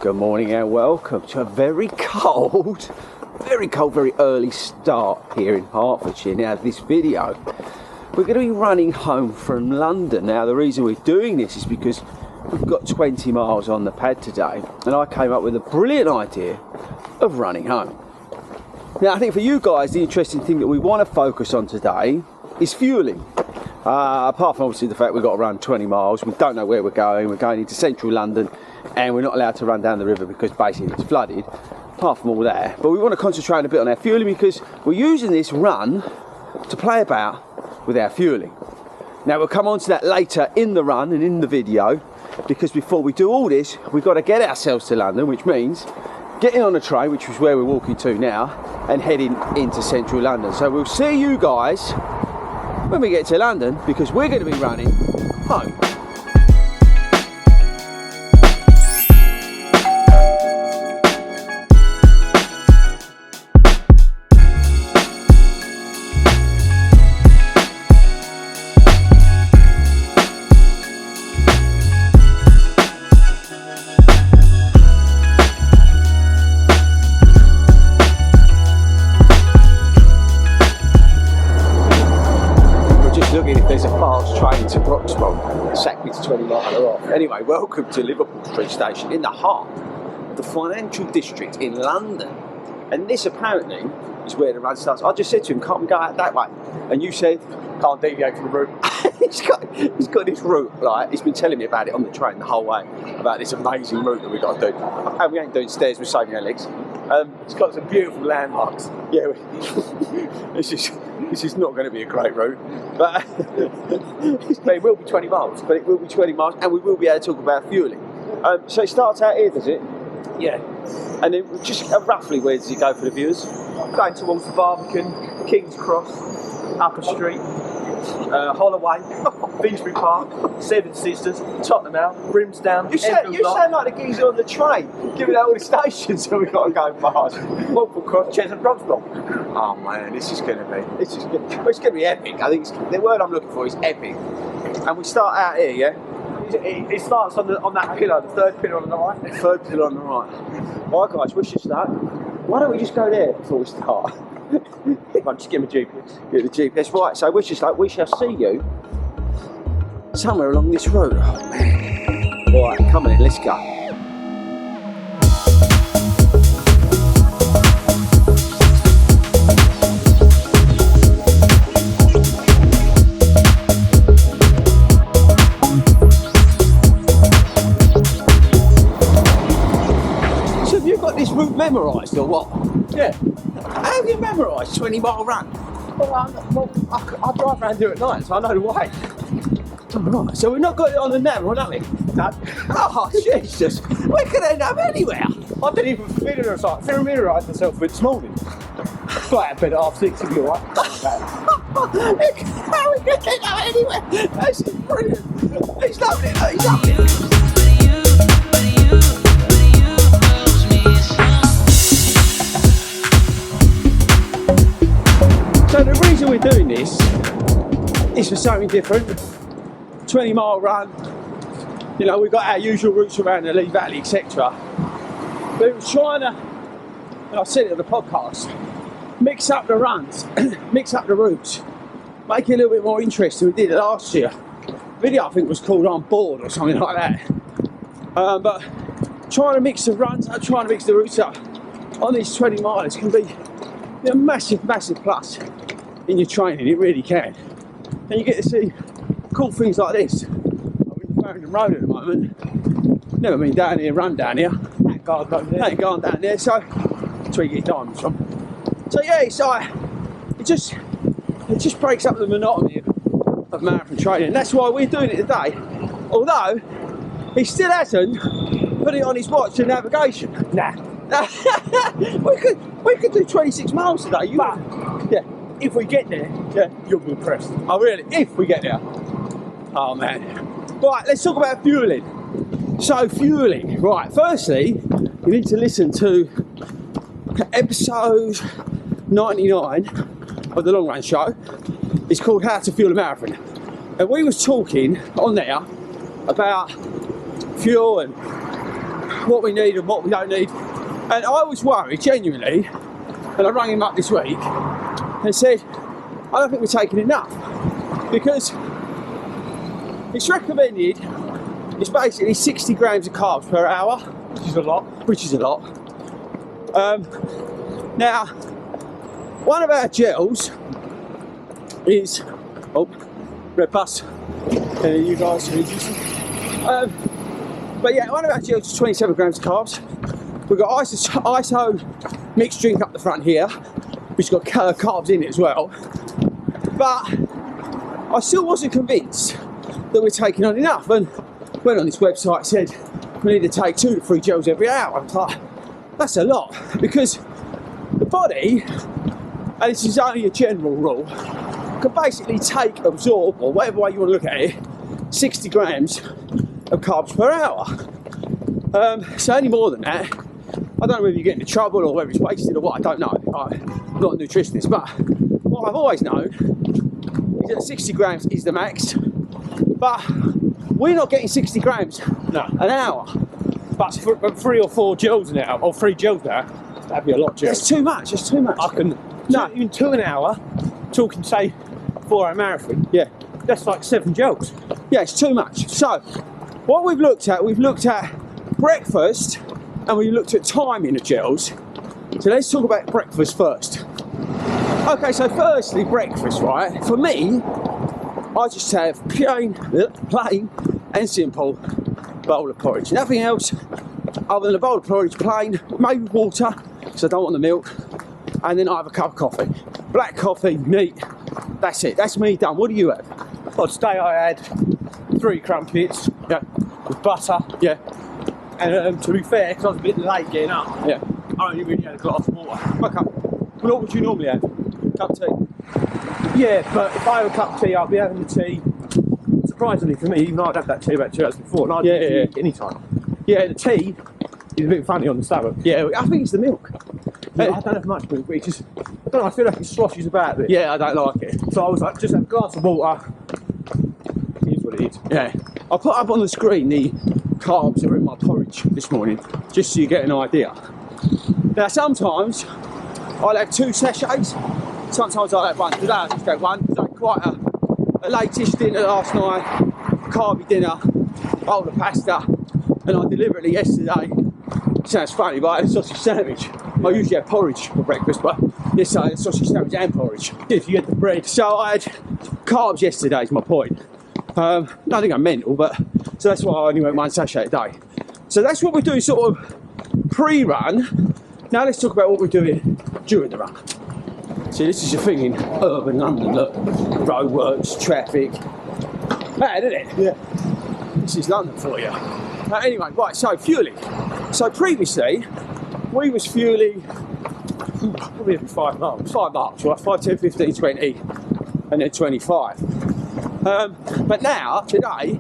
Good morning and welcome to a very cold, very early start here in Hertfordshire. Now this video, we're going to be running home from London. Now the reason we're doing this is because we've got 20 miles on the pad today and I came up with a brilliant idea of running home. Now I think for you guys the interesting thing that we want to focus on today is fueling. Apart from obviously the fact we've got to run 20 miles, we don't know where we're going into central London and we're not allowed to run down the river because basically it's flooded. Apart from all that, but we want to concentrate a bit on our fueling because we're using this run to play about with our fueling. Now we'll come on to that later in the run and in the video, because before we do all this we've got to get ourselves to London, which means getting on a train, which is where we're walking to now, and heading into central London. So we'll see you guys when we get to London, because we're going to be running home. There's a fast train to Broxbourne, exactly to 20 miles off. Anyway, welcome to Liverpool Street Station in the heart of the financial district in London. And this apparently is where the run starts. I just said to him, can't we go out that way? And you said, can't deviate from the route. he's got this route, like, he's been telling me about it on the train the whole way, about this amazing route that we've got to do. And we ain't doing stairs, we're saving our legs. It's got some beautiful landmarks. Yeah, this is not going to be a great route, but it will be 20 miles. But it will be 20 miles, and we will be able to talk about fueling. So it starts out here, does it? Yeah. And then just roughly, where does it go for the viewers? Going towards the Barbican, King's Cross, Upper Street, Holloway, Finsbury Park, Seven Sisters, Tottenham House, Brimsdown. You sound like the geezer on the train, giving out all the stations that we've got to go past. Watford Cross, Cheshire, Broxbourne. Oh man, it's going to be epic. I think the word I'm looking for is epic. And we start out here, yeah? It starts on that pillar, the third pillar on the right. Third pillar on the right. Right guys, we should start. Why don't we just go there before we start? Right, just give me GPS. Get the GPS, right, so we shall see you somewhere along this road. Oh man. Alright, come on in, let's go. So have you got this route memorised or what? Yeah. How have you memorised 20-mile run? I drive around here at night, so I know the way. Alright, so we've not got it on the nav or nothing? No. Oh, Jesus. We could end up anywhere. I didn't even familiarise myself with this morning. Flat out bed at 6:30 if you're right. How are we going to end up anywhere? This is brilliant. He's loving it, he's loving it. So the reason we're doing this is for something different. 20-mile run. You know, we've got our usual routes around the Lee Valley, etc. But we were trying to, and I said it on the podcast, mix up the runs, mix up the routes, make it a little bit more interesting. We did it last year. The video I think was called I'm Bored or something like that. But trying to mix the runs up, trying to mix the routes up on these 20 miles can be a massive plus in your training. It really can. And you get to see cool things like this. I'm in the Farringdon Road at the moment. Never been down here, run down here. Ain't gone down there, so that's where you get diamonds from. So yeah, it's like it just breaks up the monotony of marathon training. And that's why we're doing it today. Although he still hasn't put it on his watch to navigation. Nah. we could do 26 miles today. Yeah. If we get there, yeah, you'll be impressed. Oh really? If we get there. Oh man. Right, let's talk about fueling. So fueling. Right, firstly, you need to listen to episode 99 of the Long Run Show. It's called How to Fuel a Marathon. And we was talking on there about fuel and what we need and what we don't need. And I was worried, genuinely, and I rang him up this week and said, I don't think we're taking enough, because it's recommended it's basically 60 grams of carbs per hour, which is a lot. Now, one of our gels is, red bus, you guys are interested. But yeah, one of our gels is 27 grams of carbs. We've got ISO mixed drink up the front here, which has got carbs in it as well. But I still wasn't convinced that we're taking on enough, and went on this website, said we need to take 2 to 3 gels every hour. I was like, that's a lot, because the body, and this is only a general rule, can basically absorb, or whatever way you want to look at it, 60 grams of carbs per hour. So any more than that, I don't know whether you get into trouble or whether it's wasted or what, I don't know. I'm not a nutritionist, but what I've always known is that 60 grams is the max, but we're not getting 60 grams an hour. But for 3 or 4 gels an hour, or 3 gels now, that'd be a lot of gels. It's too much, it's too much. Even 2 an hour, talking say 4-hour marathon, Yeah. that's like 7 gels. Yeah, it's too much. So, what we've looked at breakfast, and we've looked at timing of gels. So let's talk about breakfast first. Okay, so firstly, breakfast, right? For me, I just have plain and simple bowl of porridge. Nothing else other than a bowl of porridge, plain, maybe water, because I don't want the milk, and then I have a cup of coffee. Black coffee, neat, that's it. That's me done. What do you have? Well, today I had 3 crumpets, Yeah, with butter, yeah, and to be fair, because I was a bit late getting up, yeah. I only really had a glass of water. Okay. Well, what would you normally have? Cup of tea? Yeah, but if I have a cup of tea, I'll be having the tea. Surprisingly for me, even though I'd had that tea about 2 hours before, and I'd eat any time. Yeah, the tea. It's a bit funny on the stomach. Yeah, I think it's the milk. I don't have much milk, but it just, I don't know, I feel like it sloshes about a bit. Yeah, I don't like it. So I was like, just have a glass of water. It is what it is. Yeah. I put up on the screen the carbs that are in my porridge this morning, just so you get an idea. Now, sometimes I'll have 2 sachets. Sometimes I'll have 1. Today I just had 1 because I had quite a late-ish dinner last night, carby dinner, bowl of pasta, and I deliberately yesterday, sounds funny, but I had a sausage sandwich. I usually have porridge for breakfast, but yesterday I had a sausage sandwich and porridge. If you get the bread. So I had carbs yesterday, is my point. I think I'm mental, but so that's why I only went 1 sachet a day. So that's what we're doing sort of pre-run. Now let's talk about what we're doing during the run. See, this is the thing in urban London, look, roadworks, traffic, bad, isn't it? Yeah. This is London for you. Anyway, right, so fueling. So previously, we was fueling Probably every 5 miles. 5 miles, right? 5, 10, 15, 20, and then 25. But now, today,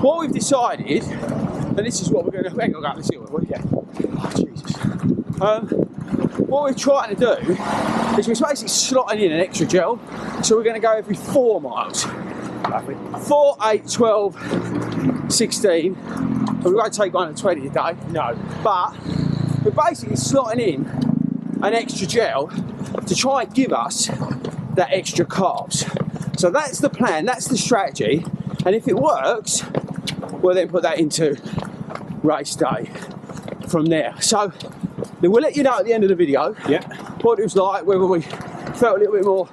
what we've decided, and this is what we're going to, hang on, let's see what we're doing. Oh, Jesus. What we're trying to do is we're basically slotting in an extra gel, so we're going to go every 4 miles. Lovely. 4, 8, 12, 16. We won't take 1 and 20 a day. No. But we're basically slotting in an extra gel to try and give us that extra carbs. So that's the plan, that's the strategy, and if it works, we'll then put that into race day from there. So then we'll let you know at the end of the video what it was like, whether we felt a little bit more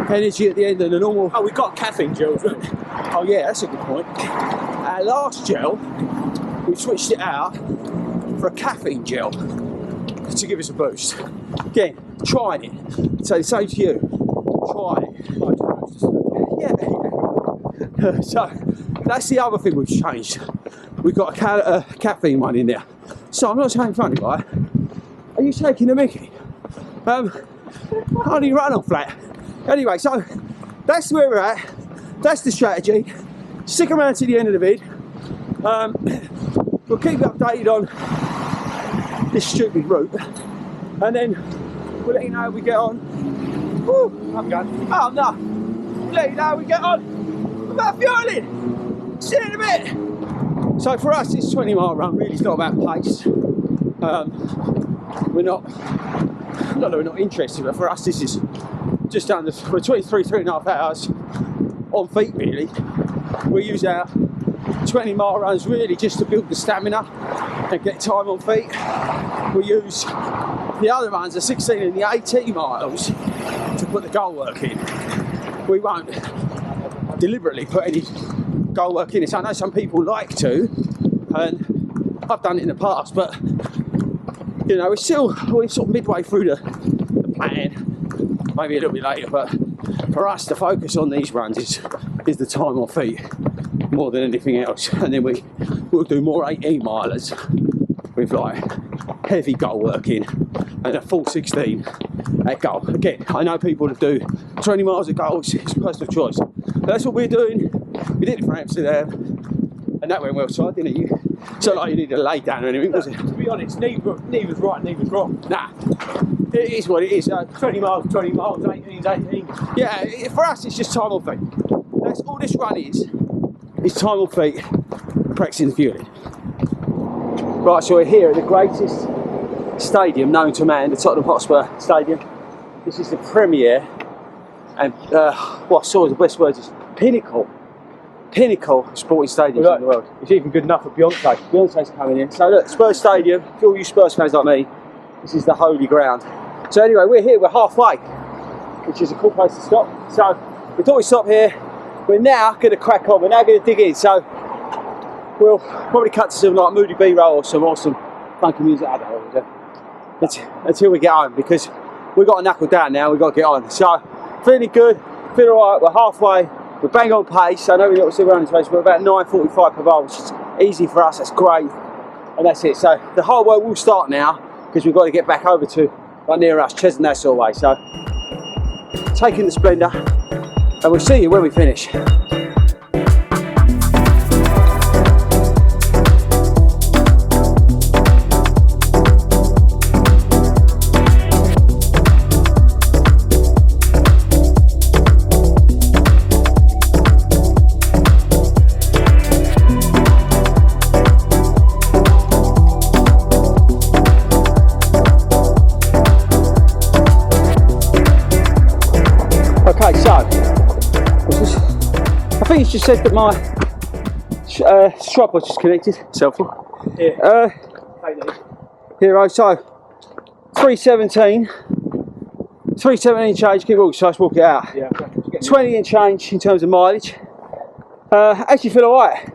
energy at the end than the normal. Oh, we got caffeine gels. Oh yeah, that's a good point. Our last gel, we switched it out for a caffeine gel to give us a boost. Again, trying it. So the same to you. Try it. Yeah. So that's the other thing we've changed. We've got a caffeine one in there. So I'm not saying funny, right? Are you taking the mickey? Only run on flat. Anyway, so that's where we're at. That's the strategy. Stick around to the end of the vid. We'll keep you updated on this stupid route, and then we'll let you know how we get on. Woo, I'm going. Oh no! We'll let you know how we get on about fueling. See you in a bit. So for us, this 20-mile run really is not about pace. We're not that we're not interested, but for us this is just under, we're 3.5 hours on feet really. We use our 20-mile runs really just to build the stamina and get time on feet. We use the other runs, the 16 and the 18 miles, to put the goal work in. We won't deliberately put any goal work in it. So I know some people like to, and I've done it in the past, but you know, we're sort of midway through the plan, maybe a little bit later, but for us the focus on these runs is the time on feet more than anything else. And then we'll do more 18 milers with like heavy goal work in and a full 16 at goal. Again, I know people that do 20 miles of goals, it's personal choice. But that's what we're doing. We did it for Amsterdam and that went well, so didn't it? It's not like you need to lay down or anything, was it? To be honest, neither's right, neither's wrong. Nah, it is what it is. 20 miles, 18's 18. Yeah, for us it's just time on feet. That's all this run is time on feet, practicing the fueling. Right, so we're here at the greatest stadium known to man, the Tottenham Hotspur Stadium. This is the premier and what I saw as the best words is pinnacle sporting stadium in the world. It's even good enough for Beyonce. Beyonce's coming in. So look, Spurs Stadium, for all you Spurs fans like me, this is the holy ground. So anyway, we're here, we're halfway, which is a cool place to stop. So we thought we'd stop here. We're now going to crack on, we're now going to dig in. So we'll probably cut to some like Moody B-roll or some awesome funky music. I don't know, until we get home, because we've got to knuckle down now, we've got to get on. So feeling good, feel alright, we're halfway. We're bang on pace. I know we've got to see running pace, we're about 9.45 per mile, which is easy for us, that's great. And that's it. So the hard work will start now, because we've got to get back over to right near us, Cheshunt that sort of way. So taking the Splendor, and we'll see you when we finish. Okay, so I think it's just said that my strap was disconnected. Helpful. Yeah. Here, so 317 change. Keep walking, so let's walk it out. Yeah. 20 and change in terms of mileage. Actually feel alright.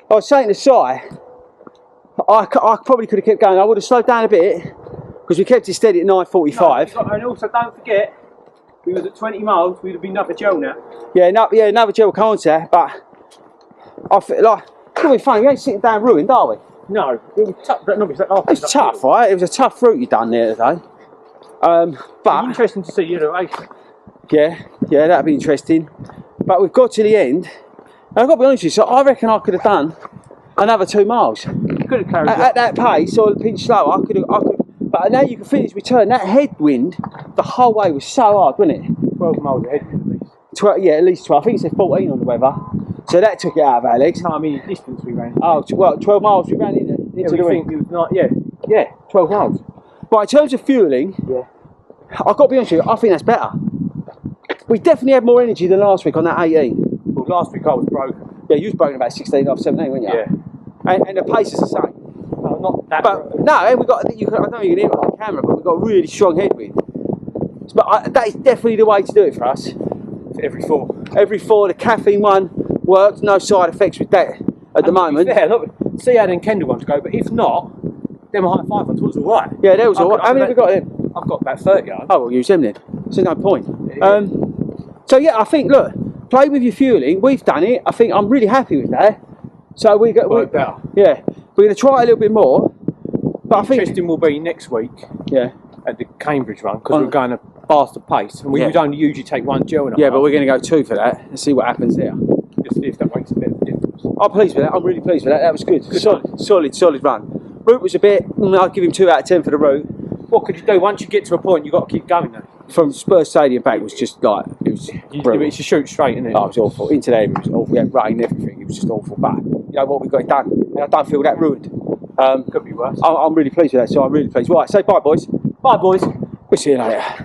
I was saying to Si, I probably could have kept going. I would have slowed down a bit because we kept it steady at 9:45. No, and also don't forget, we was at 20 miles, we'd have been another gel now. Yeah, another gel will come on to that, but I feel like it'll be funny. We ain't sitting down ruined, are we? No, it was tough. It was tough, right? It was a tough route you done there today. But interesting to see you the race. Yeah, that'd be interesting. But we've got to the end, and I've got to be honest with you. So I reckon I could have done another 2 miles. You could have carried at that pace, or a pinch slower. I could. But now you can feel this return. That headwind, the whole way was so hard, wasn't it? 12 miles ahead at least. 12, yeah, at least 12. I think it said 14 on the weather. So that took it out of our legs. No, I mean distance we ran. Oh, well, 12 miles we ran into the ring. It was not, yeah, 12 miles. But in terms of fueling, I've got to be honest with you, I think that's better. We definitely had more energy than last week on that 18. Well, last week I was broke. Yeah, you was broken about 16 off 17, weren't you? Yeah. And the pace is the same. No, not that. But no, and we got. I don't know if you can hear it on the camera, but we've got a really strong headwind. But that is definitely the way to do it for us. Every 4. Every 4, the caffeine one worked. No side effects with that at the moment. Yeah, look, see how then Kendall wants to go, but if not, then my high five ones was all right. Yeah, that was all right. How many have we got then? I've got about 30 yards. Oh, well, use them then. So no point. Yeah. So yeah, I think, look, play with your fueling. We've done it. I think I'm really happy with that. So we got better. Yeah, we're going to try it a little bit more. But I think interesting will be next week. Yeah. At the Cambridge run, because we're going to faster pace, and we would only usually take 1 gel. Yeah, but we're going to go 2 for that and see what happens there. Just see if that makes a bit of a difference. I'm pleased with that. I'm really pleased with that. That was good. Solid run. Route was a bit. I'll give him 2 out of 10 for the route. What could you do once you get to a point? You've got to keep going though. From Spurs Stadium back was just like it was. It's a shoot straight, isn't it? Oh, it was awful. Into there it was awful. We had rain, everything. It was just awful. But you know what? We got it done. I don't feel that ruined. Could be worse. I'm really pleased with that, so I'm really pleased. Right, say bye, boys. Bye, boys. We'll see you later.